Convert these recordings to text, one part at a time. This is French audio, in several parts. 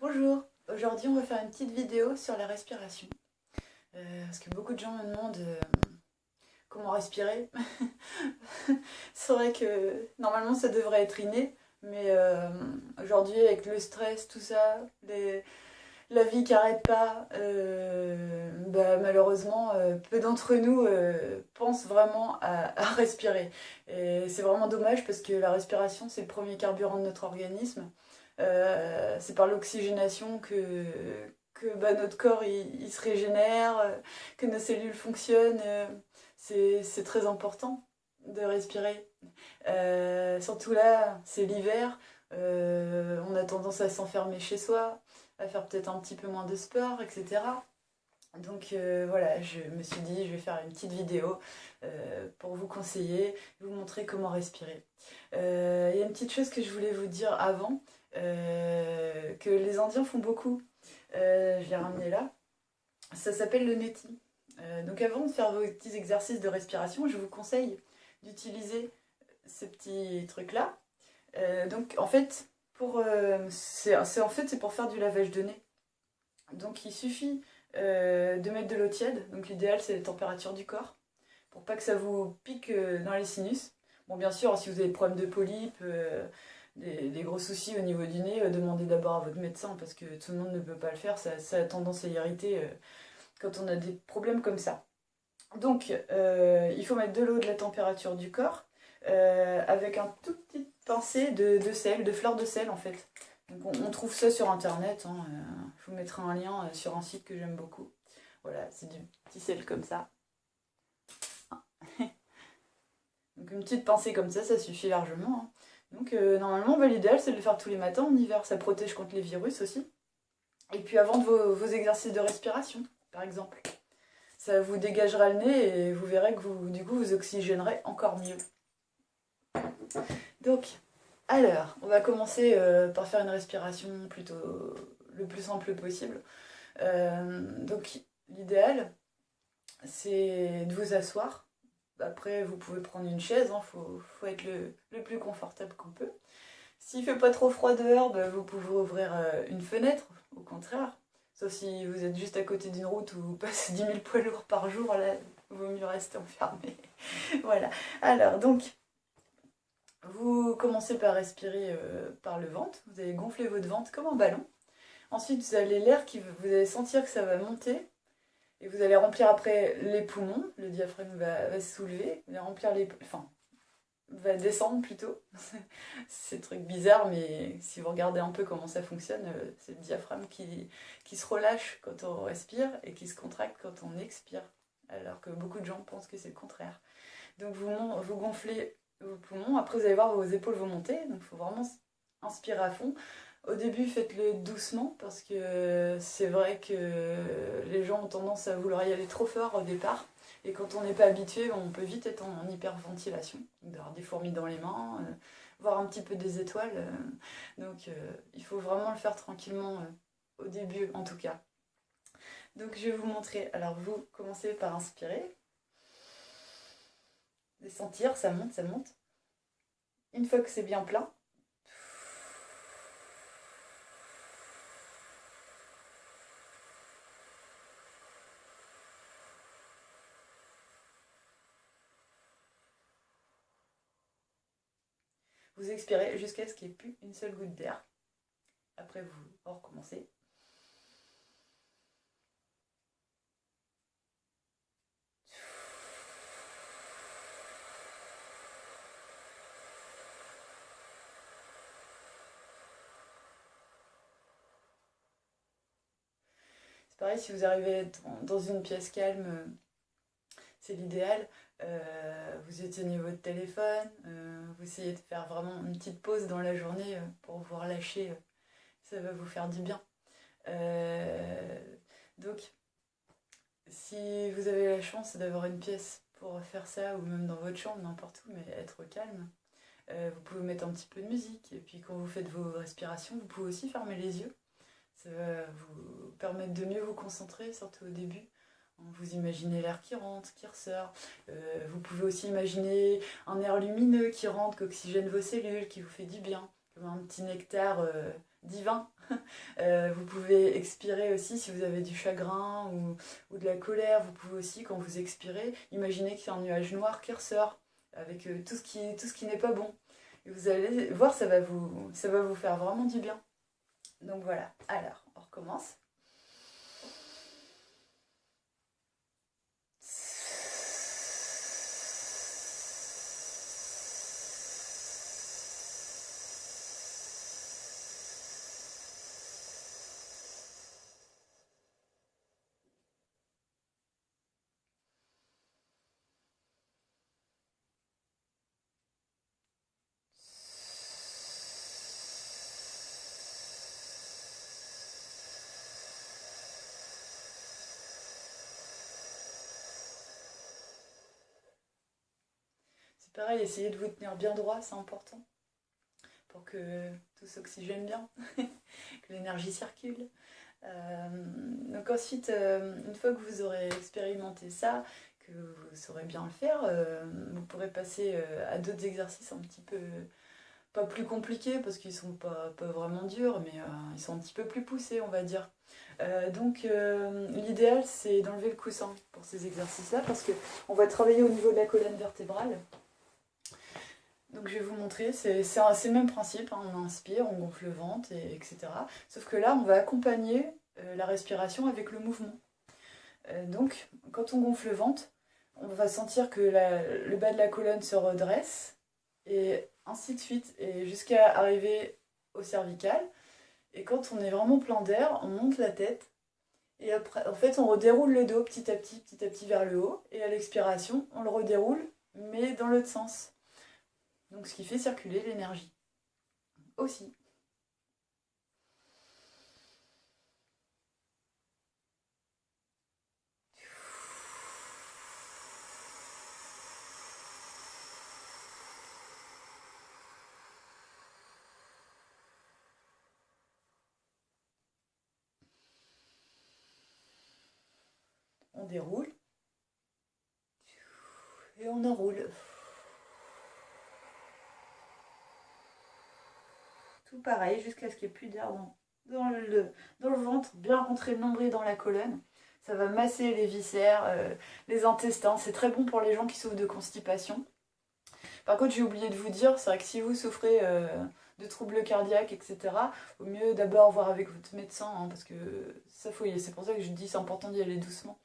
Bonjour, aujourd'hui on va faire une petite vidéo sur la respiration. Parce que beaucoup de gens me demandent comment respirer. C'est vrai que normalement ça devrait être inné, mais aujourd'hui avec le stress, tout ça, la vie qui n'arrête pas, malheureusement peu d'entre nous pensent vraiment à respirer. Et c'est vraiment dommage parce que la respiration c'est le premier carburant de notre organisme. C'est par l'oxygénation que notre corps il se régénère, que nos cellules fonctionnent. C'est très important de respirer. Surtout là, c'est l'hiver. On a tendance à s'enfermer chez soi, à faire peut-être un petit peu moins de sport, etc. Donc voilà, je me suis dit, je vais faire une petite vidéo pour vous conseiller, vous montrer comment respirer. Il y a une petite chose que je voulais vous dire avant, que les Indiens font beaucoup. Je l'ai ramené là. Ça s'appelle le neti. Donc avant de faire vos petits exercices de respiration, je vous conseille d'utiliser ce petit truc-là. Donc en fait, c'est pour faire du lavage de nez. Donc il suffit de mettre de l'eau tiède. Donc l'idéal c'est la température du corps pour pas que ça vous pique dans les sinus. Bon bien sûr si vous avez des problèmes de polypes, des gros soucis au niveau du nez, demandez d'abord à votre médecin parce que tout le monde ne peut pas le faire. Ça a tendance à irriter quand on a des problèmes comme ça. Donc il faut mettre de l'eau de la température du corps avec un tout petit pincée de sel, de fleurs de sel en fait. Donc on trouve ça sur internet, hein, je vous mettrai un lien sur un site que j'aime beaucoup. Voilà, c'est du petit sel comme ça. Donc une petite pincée comme ça suffit largement. Hein. Donc normalement, l'idéal c'est de le faire tous les matins en hiver, ça protège contre les virus aussi. Et puis avant de vos exercices de respiration, par exemple. Ça vous dégagera le nez et vous verrez que du coup, vous oxygénerez encore mieux. Donc, alors, on va commencer par faire une respiration plutôt le plus simple possible. Donc, l'idéal, c'est de vous asseoir. Après, vous pouvez prendre une chaise, faut être le plus confortable qu'on peut. S'il ne fait pas trop froid dehors, vous pouvez ouvrir une fenêtre, au contraire. Sauf si vous êtes juste à côté d'une route où vous passez 10 000 poids lourds par jour, là, il vaut mieux rester enfermé. Voilà. Alors, donc, vous commencez par respirer par le ventre. Vous allez gonfler votre ventre comme un ballon. Ensuite, vous allez vous allez sentir que ça va monter. Et vous allez remplir après les poumons. Le diaphragme va se soulever. Vous allez remplir va descendre plutôt. C'est un truc bizarre, mais si vous regardez un peu comment ça fonctionne, c'est le diaphragme qui se relâche quand on respire et qui se contracte quand on expire. Alors que beaucoup de gens pensent que c'est le contraire. Donc vous gonflez vos poumons, après vous allez voir vos épaules vont monter, donc il faut vraiment inspirer à fond. Au début, faites-le doucement parce que c'est vrai que les gens ont tendance à vouloir y aller trop fort au départ. Et quand on n'est pas habitué, on peut vite être en hyperventilation, d'avoir des fourmis dans les mains, voir un petit peu des étoiles. Donc il faut vraiment le faire tranquillement au début en tout cas. Donc je vais vous montrer. Alors vous commencez par inspirer. Et sentir, ça monte, ça monte. Une fois que c'est bien plein, vous expirez jusqu'à ce qu'il n'y ait plus une seule goutte d'air. Après, vous recommencez. C'est pareil, si vous arrivez à être dans une pièce calme, c'est l'idéal. Vous éteignez votre téléphone, vous essayez de faire vraiment une petite pause dans la journée pour vous relâcher. Ça va vous faire du bien. Donc, si vous avez la chance d'avoir une pièce pour faire ça, ou même dans votre chambre, n'importe où, mais être calme, vous pouvez mettre un petit peu de musique. Et puis quand vous faites vos respirations, vous pouvez aussi fermer les yeux. Ça va vous permettre de mieux vous concentrer, surtout au début. Vous imaginez l'air qui rentre, qui ressort. Vous pouvez aussi imaginer un air lumineux qui rentre, qui oxygène vos cellules, qui vous fait du bien, comme un petit nectar divin. Vous pouvez expirer aussi si vous avez du chagrin ou de la colère. Vous pouvez aussi, quand vous expirez, imaginer qu'il y a un nuage noir qui ressort avec tout ce qui n'est pas bon. Et vous allez voir, ça va vous faire vraiment du bien. Donc voilà, alors on recommence. C'est pareil, essayez de vous tenir bien droit, c'est important, pour que tout s'oxygène bien, que l'énergie circule. Donc ensuite, une fois que vous aurez expérimenté ça, que vous saurez bien le faire, vous pourrez passer à d'autres exercices un petit peu, pas plus compliqués parce qu'ils sont pas vraiment durs, mais ils sont un petit peu plus poussés, on va dire. Donc l'idéal, c'est d'enlever le coussin pour ces exercices-là parce qu'on va travailler au niveau de la colonne vertébrale. Donc je vais vous montrer, c'est le même principe, hein, on inspire, on gonfle le ventre, etc. Sauf que là, on va accompagner la respiration avec le mouvement. Donc quand on gonfle le ventre, on va sentir que le bas de la colonne se redresse, et ainsi de suite, et jusqu'à arriver au cervical. Et quand on est vraiment plein d'air, on monte la tête, et après, en fait, on redéroule le dos petit à petit vers le haut, et à l'expiration, on le redéroule, mais dans l'autre sens. Donc ce qui fait circuler l'énergie aussi. On déroule et on enroule. Tout pareil jusqu'à ce qu'il n'y ait plus d'air dans le ventre, bien rentrer le nombril dans la colonne. Ça va masser les viscères, les intestins. C'est très bon pour les gens qui souffrent de constipation. Par contre, j'ai oublié de vous dire, c'est vrai que si vous souffrez de troubles cardiaques, etc., il vaut mieux d'abord voir avec votre médecin, hein, parce que ça faut y aller. C'est pour ça que je dis c'est important d'y aller doucement.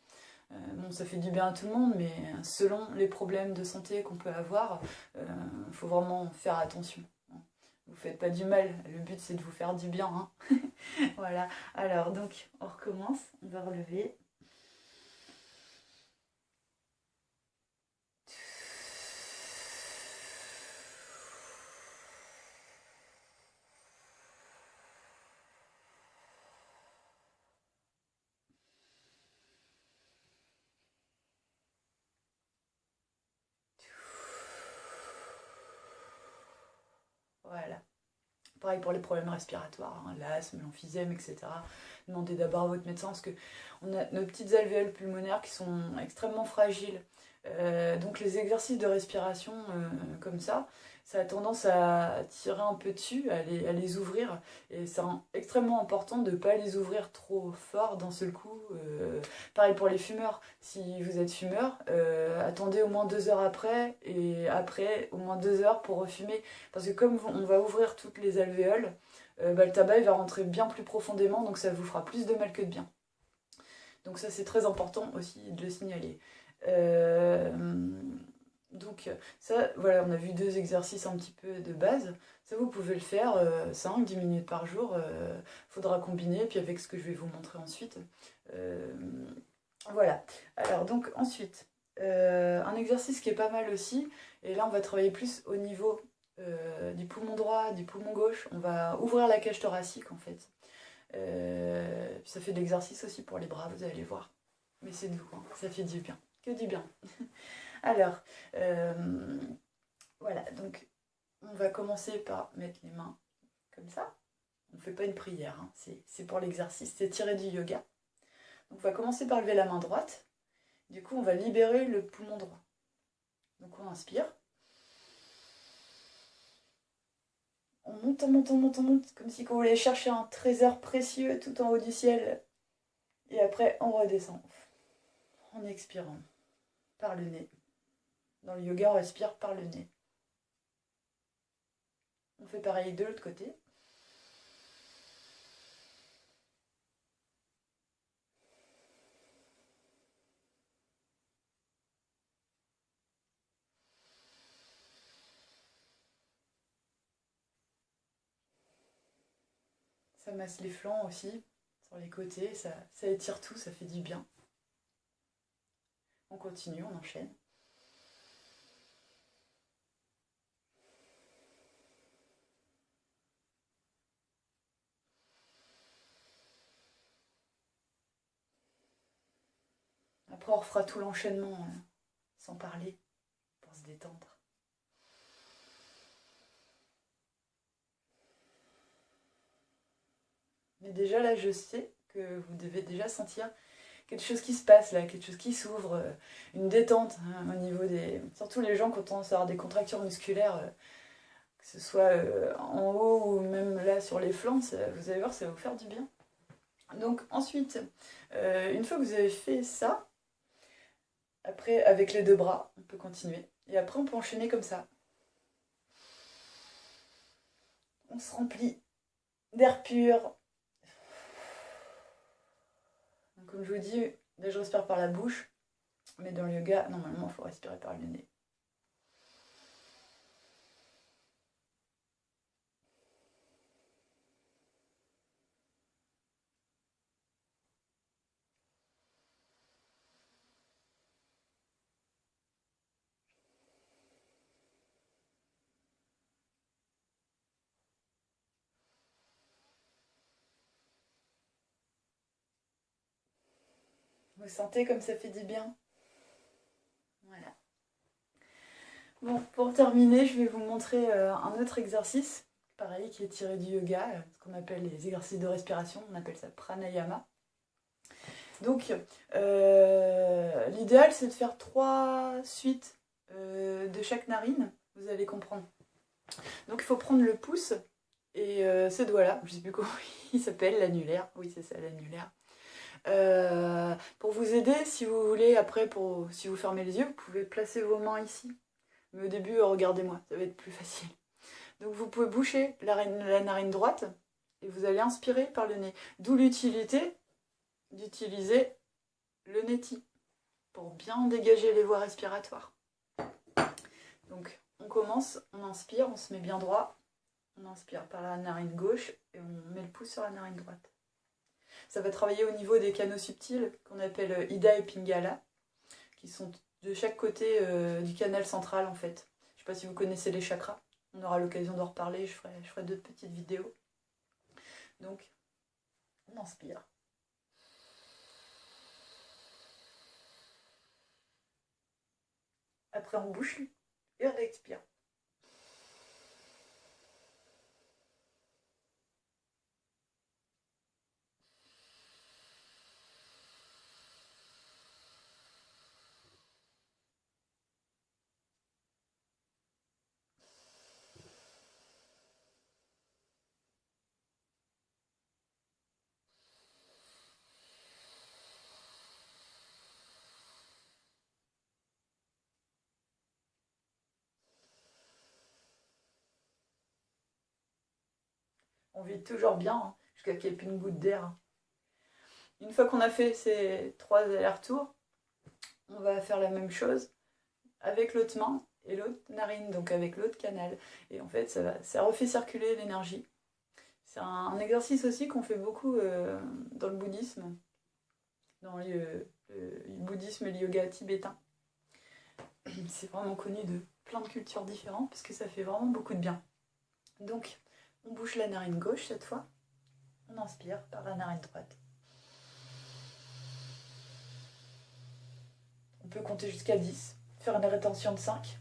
Bon, ça fait du bien à tout le monde, mais selon les problèmes de santé qu'on peut avoir, il faut vraiment faire attention. Vous faites pas du mal, le but c'est de vous faire du bien. Hein. Voilà, alors donc on recommence, on va relever. Voilà. Pareil pour les problèmes respiratoires, hein, l'asthme, l'emphysème, etc. Demandez d'abord à votre médecin parce que on a nos petites alvéoles pulmonaires qui sont extrêmement fragiles. Donc les exercices de respiration comme ça a tendance à tirer un peu dessus, à les ouvrir. Et c'est extrêmement important de ne pas les ouvrir trop fort d'un seul coup. Pareil pour les fumeurs. Si vous êtes fumeur, attendez au moins 2 heures après, et après au moins 2 heures pour refumer. Parce que comme on va ouvrir toutes les alvéoles, le tabac il va rentrer bien plus profondément, donc ça vous fera plus de mal que de bien. Donc ça c'est très important aussi de le signaler. Euh, donc ça, voilà, on a vu 2 exercices un petit peu de base. Ça, vous pouvez le faire 5-10 minutes par jour. Faudra combiner, puis avec ce que je vais vous montrer ensuite. Euh, voilà. Alors, donc ensuite, un exercice qui est pas mal aussi, et là on va travailler plus au niveau du poumon droit, du poumon gauche. On va ouvrir la cage thoracique en fait. Puis ça fait de l'exercice aussi pour les bras, vous allez voir. Mais c'est doux, hein, ça fait du bien. Que du bien. Alors, voilà, donc on va commencer par mettre les mains comme ça. On ne fait pas une prière, hein, c'est pour l'exercice, c'est tiré du yoga. Donc on va commencer par lever la main droite. Du coup, on va libérer le poumon droit. Donc on inspire. On monte, on monte, on monte, on monte, comme si on voulait chercher un trésor précieux tout en haut du ciel. Et après, on redescend en expirant par le nez. Dans le yoga, on respire par le nez. On fait pareil de l'autre côté. Ça masse les flancs aussi, sur les côtés, ça étire tout, ça fait du bien. On continue, on enchaîne. Après, on refera tout l'enchaînement sans parler pour se détendre. Mais déjà là, je sais que vous devez déjà sentir quelque chose qui se passe là, quelque chose qui s'ouvre, une détente au niveau des... Surtout les gens qui ont tendance à avoir des contractures musculaires, que ce soit en haut ou même là sur les flancs, vous allez voir, ça va vous faire du bien. Donc ensuite, une fois que vous avez fait ça, après avec les deux bras, on peut continuer. Et après on peut enchaîner comme ça. On se remplit d'air pur. Donc, comme je vous dis, là je respire par la bouche, mais dans le yoga, normalement il faut respirer par le nez. Vous sentez comme ça fait du bien? Voilà. Bon, pour terminer, je vais vous montrer un autre exercice, pareil, qui est tiré du yoga, ce qu'on appelle les exercices de respiration, on appelle ça pranayama. Donc, l'idéal, c'est de faire 3 suites de chaque narine, vous allez comprendre. Donc, il faut prendre le pouce et ces doigts-là, je ne sais plus comment il s'appelle, l'annulaire, oui, c'est ça, l'annulaire. Pour vous aider, si vous voulez, après, si vous fermez les yeux, vous pouvez placer vos mains ici. Mais au début, regardez-moi, ça va être plus facile. Donc vous pouvez boucher la narine droite et vous allez inspirer par le nez. D'où l'utilité d'utiliser le neti pour bien dégager les voies respiratoires. Donc on commence, on inspire, on se met bien droit. On inspire par la narine gauche et on met le pouce sur la narine droite. Ça va travailler au niveau des canaux subtils qu'on appelle Ida et Pingala, qui sont de chaque côté du canal central en fait. Je ne sais pas si vous connaissez les chakras, on aura l'occasion d'en reparler, je ferai d'autres petites vidéos. Donc, on inspire. Après on bouche et on expire. On vide toujours bien, hein, jusqu'à qu'il n'y ait plus une goutte d'air. Une fois qu'on a fait ces 3 allers-retours, on va faire la même chose avec l'autre main et l'autre narine, donc avec l'autre canal. Et en fait, ça refait circuler l'énergie. C'est un exercice aussi qu'on fait beaucoup dans le bouddhisme, dans le bouddhisme et le yoga tibétain. C'est vraiment connu de plein de cultures différentes parce que ça fait vraiment beaucoup de bien. Donc, on bouche la narine gauche cette fois. On inspire par la narine droite. On peut compter jusqu'à 10, faire une rétention de 5.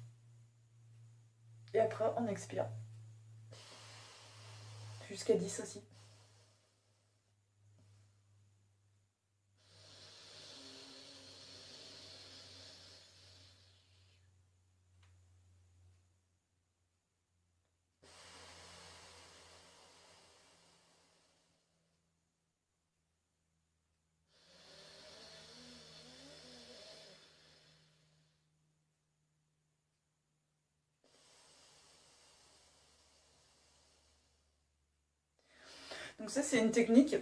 Et après, on expire. Jusqu'à 10 aussi. Donc ça, c'est une technique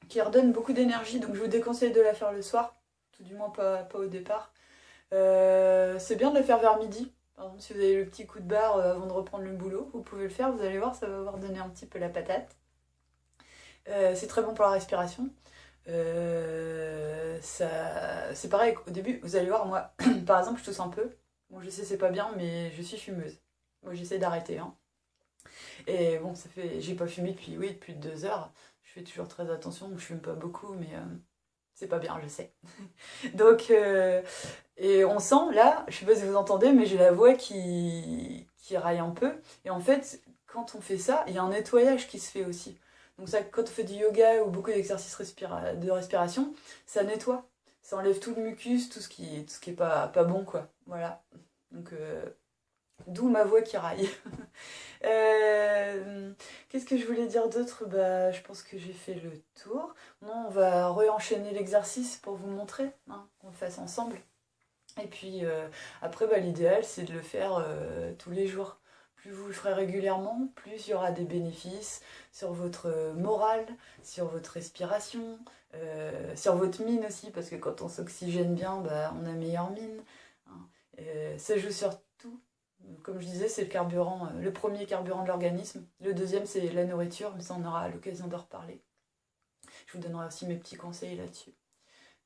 qui redonne beaucoup d'énergie, donc je vous déconseille de la faire le soir, tout du moins pas au départ. C'est bien de le faire vers midi. Par exemple, si vous avez le petit coup de barre avant de reprendre le boulot, vous pouvez le faire, vous allez voir, ça va vous donner un petit peu la patate. C'est très bon pour la respiration. C'est pareil, au début, vous allez voir, moi, par exemple, je tousse un peu. Bon, je sais, c'est pas bien, mais je suis fumeuse. Moi, j'essaie d'arrêter, hein. Et bon, ça fait. J'ai pas fumé depuis 2 heures. Je fais toujours très attention, je fume pas beaucoup, mais c'est pas bien, je sais. Donc, et on sent, là, je sais pas si vous entendez, mais j'ai la voix qui raille un peu. Et en fait, quand on fait ça, il y a un nettoyage qui se fait aussi. Donc ça, quand on fait du yoga ou beaucoup d'exercices de respiration, ça nettoie. Ça enlève tout le mucus, tout ce qui est pas bon, quoi. Voilà. Donc, d'où ma voix qui raille. Qu'est-ce que je voulais dire d'autre? Bah, je pense que j'ai fait le tour. Non, on va re-enchaîner l'exercice pour vous montrer, hein, qu'on le fasse ensemble. Et puis après, bah, l'idéal, c'est de le faire tous les jours. Plus vous le ferez régulièrement, plus il y aura des bénéfices sur votre morale, sur votre respiration, sur votre mine aussi, parce que quand on s'oxygène bien, bah, on a meilleure mine, hein. Ça joue sur tout. Comme je disais, c'est le carburant, le premier carburant de l'organisme. Le deuxième, c'est la nourriture, mais ça, on aura l'occasion de reparler. Je vous donnerai aussi mes petits conseils là-dessus.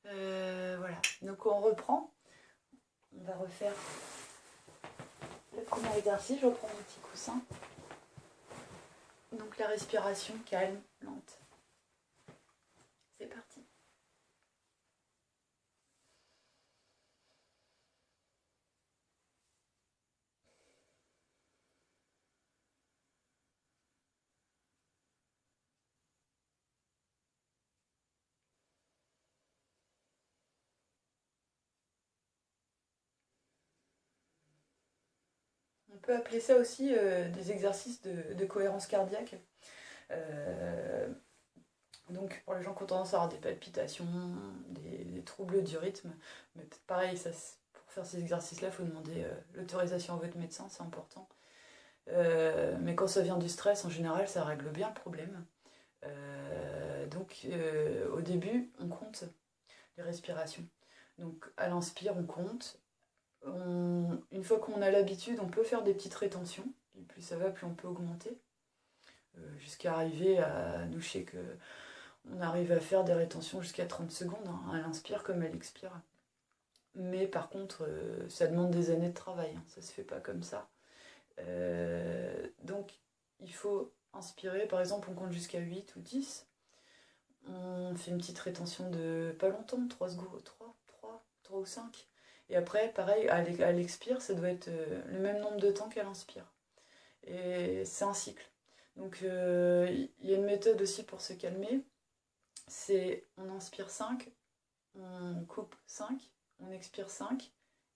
Voilà, donc on reprend. On va refaire le premier exercice. Je reprends mon petit coussin. Donc la respiration calme, lente. C'est parti. On peut appeler ça aussi des exercices de cohérence cardiaque. Euh, donc pour les gens qui ont tendance à avoir des palpitations, des troubles du rythme, mais pareil, ça, pour faire ces exercices-là, il faut demander l'autorisation à votre médecin, c'est important. Mais quand ça vient du stress, en général, ça règle bien le problème. Donc au début, on compte les respirations. Donc à l'inspire, on compte. Une fois qu'on a l'habitude, on peut faire des petites rétentions. Et plus ça va, plus on peut augmenter. Jusqu'à arriver à nous, je sais que on arrive à faire des rétentions jusqu'à 30 secondes, hein, à l'inspire comme à l'expire. Mais par contre, ça demande des années de travail, hein, ça se fait pas comme ça. Donc il faut inspirer, par exemple on compte jusqu'à 8 ou 10. On fait une petite rétention de pas longtemps, 3 secondes, 3 ou 5. Et après, pareil, à l'expire, ça doit être le même nombre de temps qu'à l'inspire. Et c'est un cycle. Donc il y a une méthode aussi pour se calmer. C'est on inspire 5, on coupe 5, on expire 5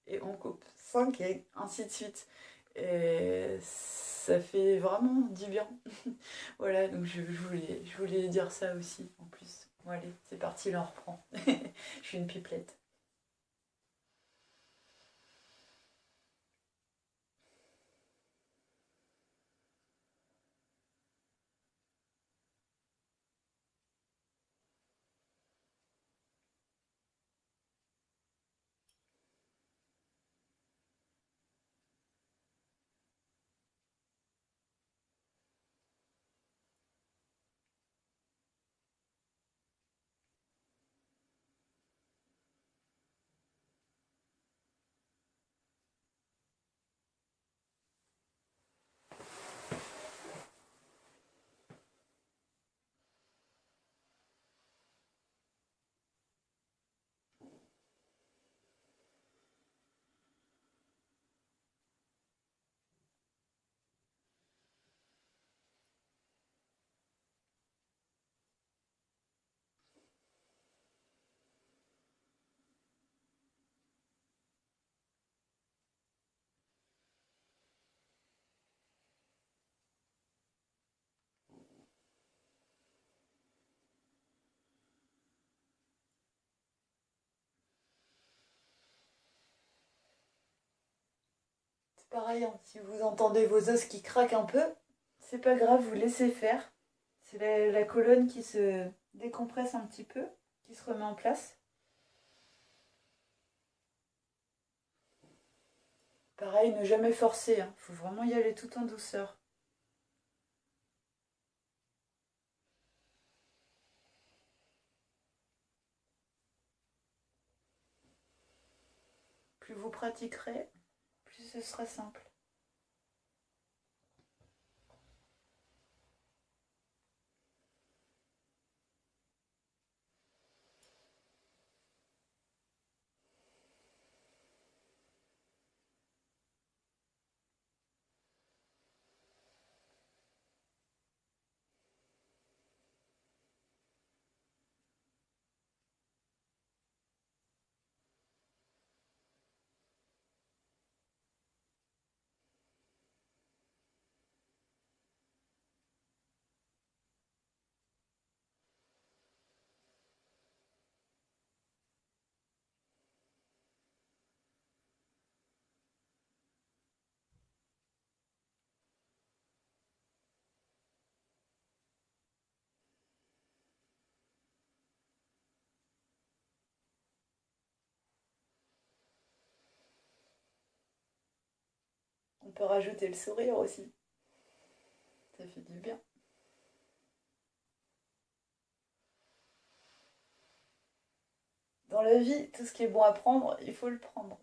et on coupe 5 et ainsi de suite. Et ça fait vraiment du bien. Voilà, donc je voulais dire ça aussi en plus. Bon, allez, c'est parti, là on reprend. Je suis une pipelette. C'est pareil, hein, si vous entendez vos os qui craquent un peu, c'est pas grave, vous laissez faire. C'est la colonne qui se décompresse un petit peu, qui se remet en place. Pareil, ne jamais forcer, hein. Faut vraiment y aller tout en douceur. Plus vous pratiquerez, plus ce sera simple. On peut rajouter le sourire aussi. Ça fait du bien. Dans la vie, tout ce qui est bon à prendre, il faut le prendre.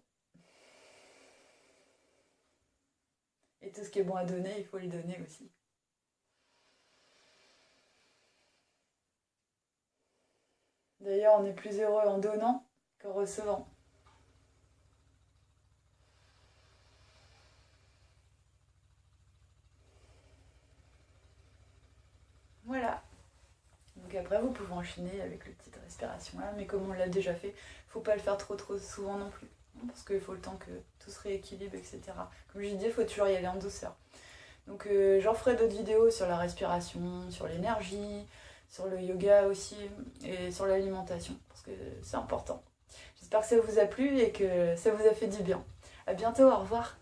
Et tout ce qui est bon à donner, il faut le donner aussi. D'ailleurs, on est plus heureux en donnant qu'en recevant. Voilà. Donc après, vous pouvez enchaîner avec les petites respirations là, mais comme on l'a déjà fait, faut pas le faire trop souvent non plus. Parce qu'il faut le temps que tout se rééquilibre, etc. Comme je disais, il faut toujours y aller en douceur. Donc j'en ferai d'autres vidéos sur la respiration, sur l'énergie, sur le yoga aussi, et sur l'alimentation, parce que c'est important. J'espère que ça vous a plu et que ça vous a fait du bien. À bientôt, au revoir.